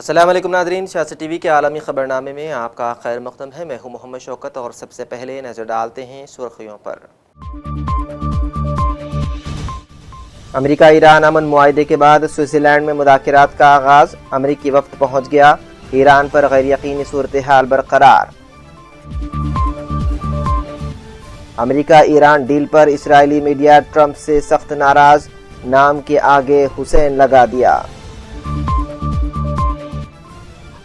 السلام علیکم ناظرین، سیاست ٹی وی کے عالمی خبرنامے میں آپ کا خیر مقدم ہے۔ میں ہوں محمد شوکت اور سب سے پہلے نظر ڈالتے ہیں سرخیوں پر۔ امریکہ ایران امن معاہدے کے بعد سوئٹزرلینڈ میں مذاکرات کا آغاز، امریکی وفد پہنچ گیا، ایران پر غیر یقینی صورتحال برقرار۔ امریکہ ایران ڈیل پر اسرائیلی میڈیا ٹرمپ سے سخت ناراض، نام کے آگے حسین لگا دیا۔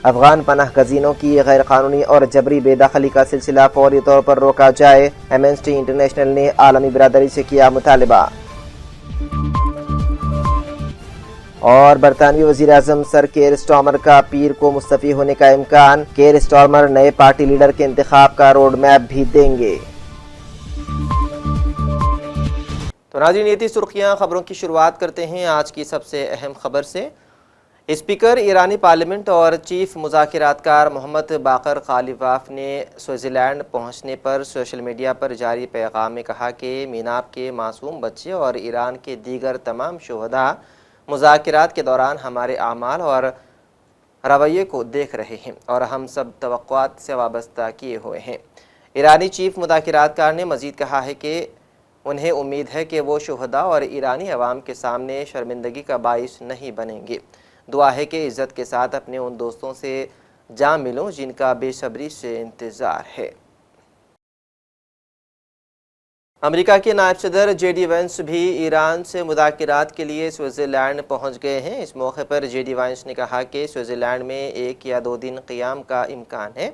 افغان پناہ گزینوں کی غیر قانونی اور جبری بے دخلی کا سلسلہ فوری طور پر روکا جائے، ایمنسٹی انٹرنیشنل نے عالمی برادری سے کیا مطالبہ۔ اور برطانوی وزیر اعظم سر کیئر سٹارمر کا پیر کو مستعفی ہونے کا امکان، کیئر سٹارمر نئے پارٹی لیڈر کے انتخاب کا روڈ میپ بھی دیں گے۔ تو ناظرین، یہ تھی سرخیاں۔ خبروں کی شروعات کرتے ہیں آج کی سب سے اہم خبر سے۔ اسپیکر ایرانی پارلیمنٹ اور چیف مذاکرات کار محمد باقر غالباف نے سوئٹزرلینڈ پہنچنے پر سوشل میڈیا پر جاری پیغام میں کہا کہ میناب کے معصوم بچے اور ایران کے دیگر تمام شہداء مذاکرات کے دوران ہمارے اعمال اور رویے کو دیکھ رہے ہیں اور ہم سب توقعات سے وابستہ کیے ہوئے ہیں۔ ایرانی چیف مذاکرات کار نے مزید کہا ہے کہ انہیں امید ہے کہ وہ شہداء اور ایرانی عوام کے سامنے شرمندگی کا باعث نہیں بنیں گے۔ دعا ہے کہ عزت کے ساتھ اپنے ان دوستوں سے جا ملوں جن کا بے صبری سے انتظار ہے۔ امریکہ کے نائب صدر جے ڈی وینس بھی ایران سے مذاکرات کے لیے سوئٹزرلینڈ پہنچ گئے ہیں۔ اس موقع پر جے ڈی وینس نے کہا کہ سوئٹزرلینڈ میں 1 یا 2 دن قیام کا امکان ہے۔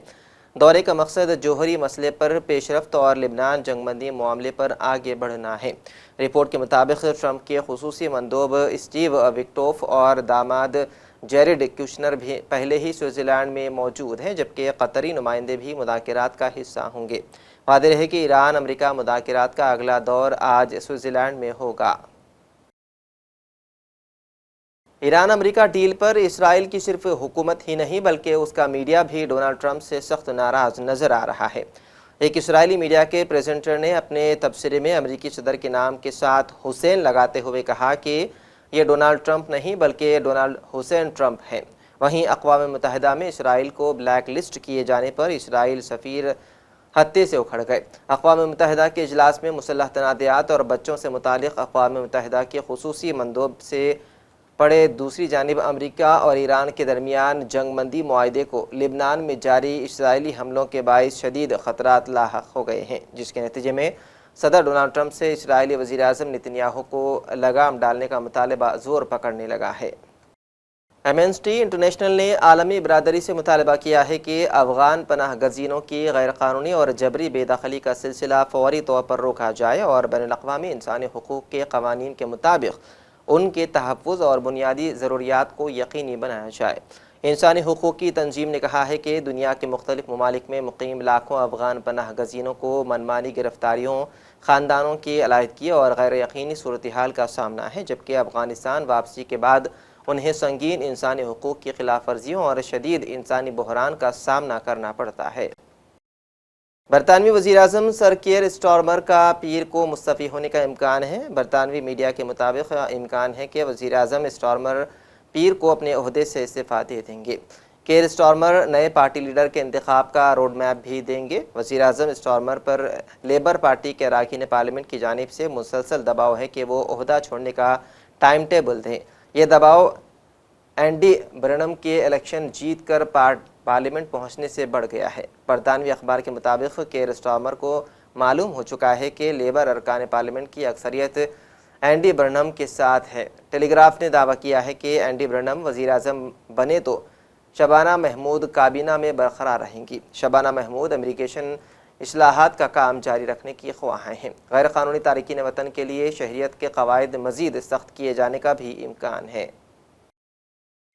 دورے کا مقصد جوہری مسئلے پر پیش رفت اور لبنان جنگ بندی معاملے پر آگے بڑھنا ہے۔ رپورٹ کے مطابق ٹرمپ کے خصوصی مندوب اسٹیو وکٹوف اور داماد جیرڈ کشنر بھی پہلے ہی سوئٹزرلینڈ میں موجود ہیں، جبکہ قطری نمائندے بھی مذاکرات کا حصہ ہوں گے۔ واضح ہے کہ ایران امریکہ مذاکرات کا اگلا دور آج سوئٹزرلینڈ میں ہوگا۔ ایران امریکہ ڈیل پر اسرائیل کی صرف حکومت ہی نہیں بلکہ اس کا میڈیا بھی ڈونلڈ ٹرمپ سے سخت ناراض نظر آ رہا ہے۔ ایک اسرائیلی میڈیا کے پریزنٹر نے اپنے تبصرے میں امریکی صدر کے نام کے ساتھ حسین لگاتے ہوئے کہا کہ یہ ڈونلڈ ٹرمپ نہیں بلکہ ڈونلڈ حسین ٹرمپ ہیں۔ وہیں اقوام متحدہ میں اسرائیل کو بلیک لسٹ کیے جانے پر اسرائیل سفیر ہتے سے اکھڑ گئے۔ اقوام متحدہ کے اجلاس میں مسلح تنازعات اور بچوں سے متعلق اقوام متحدہ کے خصوصی مندوب سے پڑے دوسری جانب امریکہ اور ایران کے درمیان جنگ بندی معاہدے کو لبنان میں جاری اسرائیلی حملوں کے باعث شدید خطرات لاحق ہو گئے ہیں، جس کے نتیجے میں صدر ڈونلڈ ٹرمپ سے اسرائیلی وزیر اعظم نتنیاہو کو لگام ڈالنے کا مطالبہ زور پکڑنے لگا ہے۔ ایمنسٹی انٹرنیشنل نے عالمی برادری سے مطالبہ کیا ہے کہ افغان پناہ گزینوں کی غیر قانونی اور جبری بے دخلی کا سلسلہ فوری طور پر روکا جائے اور بین الاقوامی انسانی حقوق کے قوانین کے مطابق ان کے تحفظ اور بنیادی ضروریات کو یقینی بنایا جائے۔ انسانی حقوق کی تنظیم نے کہا ہے کہ دنیا کے مختلف ممالک میں مقیم لاکھوں افغان پناہ گزینوں کو منمانی گرفتاریوں، خاندانوں کی علیحدگی اور غیر یقینی صورتحال کا سامنا ہے، جبکہ افغانستان واپسی کے بعد انہیں سنگین انسانی حقوق کی خلاف ورزیوں اور شدید انسانی بحران کا سامنا کرنا پڑتا ہے۔ برطانوی وزیر اعظم سر کیئر سٹارمر کا پیر کو مستعفی ہونے کا امکان ہے۔ برطانوی میڈیا کے مطابق امکان ہے کہ وزیر اعظم سٹارمر پیر کو اپنے عہدے سے استعفیٰ دے دیں گے۔ کیئر سٹارمر نئے پارٹی لیڈر کے انتخاب کا روڈ میپ بھی دیں گے۔ وزیر اعظم سٹارمر پر لیبر پارٹی کے اراکین پارلیمنٹ کی جانب سے مسلسل دباؤ ہے کہ وہ عہدہ چھوڑنے کا ٹائم ٹیبل دیں۔ یہ دباؤ اینڈی برنم کے الیکشن جیت کر پارلیمنٹ پہنچنے سے بڑھ گیا ہے۔ برطانوی اخبار کے مطابق کیئر سٹارمر کو معلوم ہو چکا ہے کہ لیبر ارکان پارلیمنٹ کی اکثریت اینڈی برنم کے ساتھ ہے۔ ٹیلی گراف نے دعویٰ کیا ہے کہ اینڈی برنم وزیر اعظم بنے تو شبانہ محمود کابینہ میں برقرار رہیں گی۔ شبانہ محمود امیگریشن اصلاحات کا کام جاری رکھنے کی خواہاں ہیں۔ غیر قانونی تارکین وطن کے لیے شہریت کے قواعد مزید سخت کیے جانے کا بھی امکان ہے۔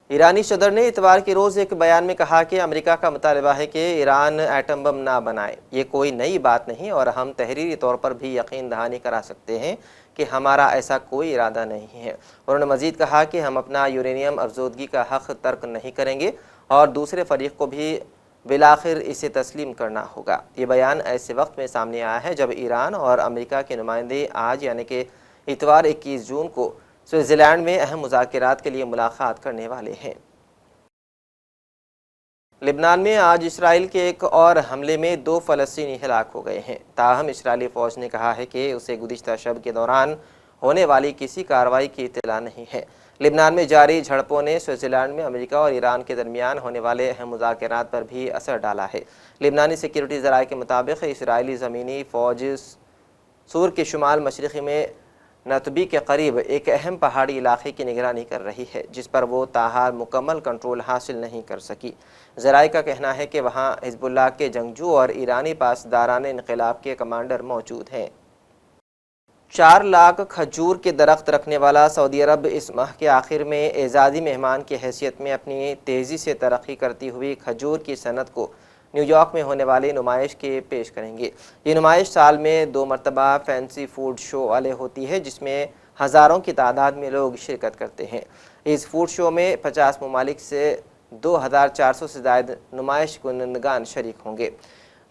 ایرانی صدر نے اتوار کے روز ایک بیان میں کہا کہ امریکہ کا مطالبہ ہے کہ ایران ایٹم بم نہ بنائے۔ یہ کوئی نئی بات نہیں اور ہم تحریری طور پر بھی یقین دہانی کرا سکتے ہیں کہ ہمارا ایسا کوئی ارادہ نہیں ہے۔ انہوں نے مزید کہا کہ ہم اپنا یورینیم افزودگی کا حق ترک نہیں کریں گے اور دوسرے فریق کو بھی بالآخر اسے تسلیم کرنا ہوگا۔ یہ بیان ایسے وقت میں سامنے آیا ہے جب ایران اور امریکہ کے نمائندے آج یعنی کہ اتوار 21 جون کو سوئٹزرلینڈ میں اہم مذاکرات کے لیے ملاقات کرنے والے ہیں۔ لبنان میں آج اسرائیل کے ایک اور حملے میں 2 فلسطینی ہلاک ہو گئے ہیں۔ تاہم اسرائیلی فوج نے کہا ہے کہ اسے گزشتہ شب کے دوران ہونے والی کسی کارروائی کی اطلاع نہیں ہے۔ لبنان میں جاری جھڑپوں نے سوئٹزرلینڈ میں امریکہ اور ایران کے درمیان ہونے والے اہم مذاکرات پر بھی اثر ڈالا ہے۔ لبنانی سیکیورٹی ذرائع کے مطابق اسرائیلی زمینی فوج سور کے شمال مشرقی میں نتبی کے قریب ایک اہم پہاڑی علاقے کی نگرانی کر رہی ہے، جس پر وہ تاحال مکمل کنٹرول حاصل نہیں کر سکی۔ ذرائع کا کہنا ہے کہ وہاں حزب اللہ کے جنگجو اور ایرانی پاسداران انقلاب کے کمانڈر موجود ہیں۔ 4 لاکھ کھجور کے درخت رکھنے والا سعودی عرب اس ماہ کے آخر میں اعزازی مہمان کی حیثیت میں اپنی تیزی سے ترقی کرتی ہوئی کھجور کی صنعت کو نیو یارک میں ہونے والی نمائش کے پیش کریں گے۔ یہ نمائش سال میں 2 مرتبہ فینسی فوڈ شو والے ہوتی ہے، جس میں ہزاروں کی تعداد میں لوگ شرکت کرتے ہیں۔ اس فوڈ شو میں 50 ممالک سے 2400 سے زائد نمائش کنندگان شریک ہوں گے۔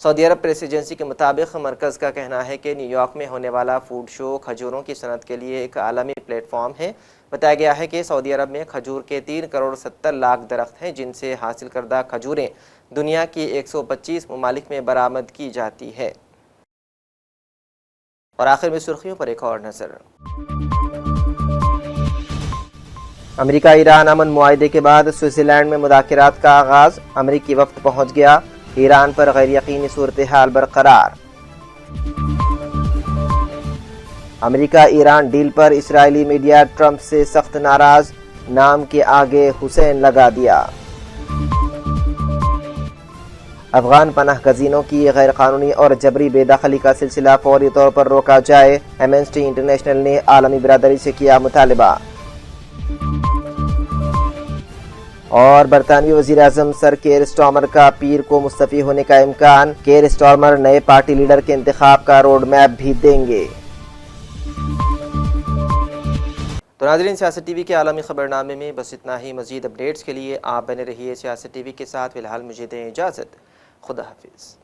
سعودی عرب پریس ایجنسی کے مطابق مرکز کا کہنا ہے کہ نیو یارک میں ہونے والا فوڈ شو کھجوروں کی صنعت کے لیے ایک عالمی پلیٹ فارم ہے۔ بتایا گیا ہے کہ سعودی عرب میں کھجور کے 3 کروڑ 70 لاکھ درخت ہیں، جن سے حاصل کردہ کھجوریں دنیا کی 125 ممالک میں برآمد کی جاتی ہے۔ اور آخر میں سرخیوں پر ایک اور نظر۔ امریکہ ایران امن معاہدے کے بعد سوئٹزرلینڈ میں مذاکرات کا آغاز، امریکی وفد پہنچ گیا، ایران پر غیر یقینی صورتحال برقرار۔ امریکہ ایران ڈیل پر اسرائیلی میڈیا ٹرمپ سے سخت ناراض، نام کے آگے حسین لگا دیا۔ افغان پناہ گزینوں کی غیر قانونی اور جبری بے دخلی کا سلسلہ فوری طور پر روکا جائے، ایمنسٹی انٹرنیشنل نے عالمی برادری سے کیا مطالبہ۔ اور برطانوی وزیر اعظم سر کیئر سٹارمر کا پیر کو مستعفی ہونے کا امکان، کیئر سٹارمر نئے پارٹی لیڈر کے انتخاب کا روڈ میپ بھی دیں گے۔ تو ناظرین، سیاست ٹی وی کے عالمی خبرنامے میں بس اتنا ہی۔ مزید اپڈیٹس کے لیے آپ بنے رہیے سیاست ٹی وی کے ساتھ۔ فی الحال مجھے دیں اجازت، خدا حافظ۔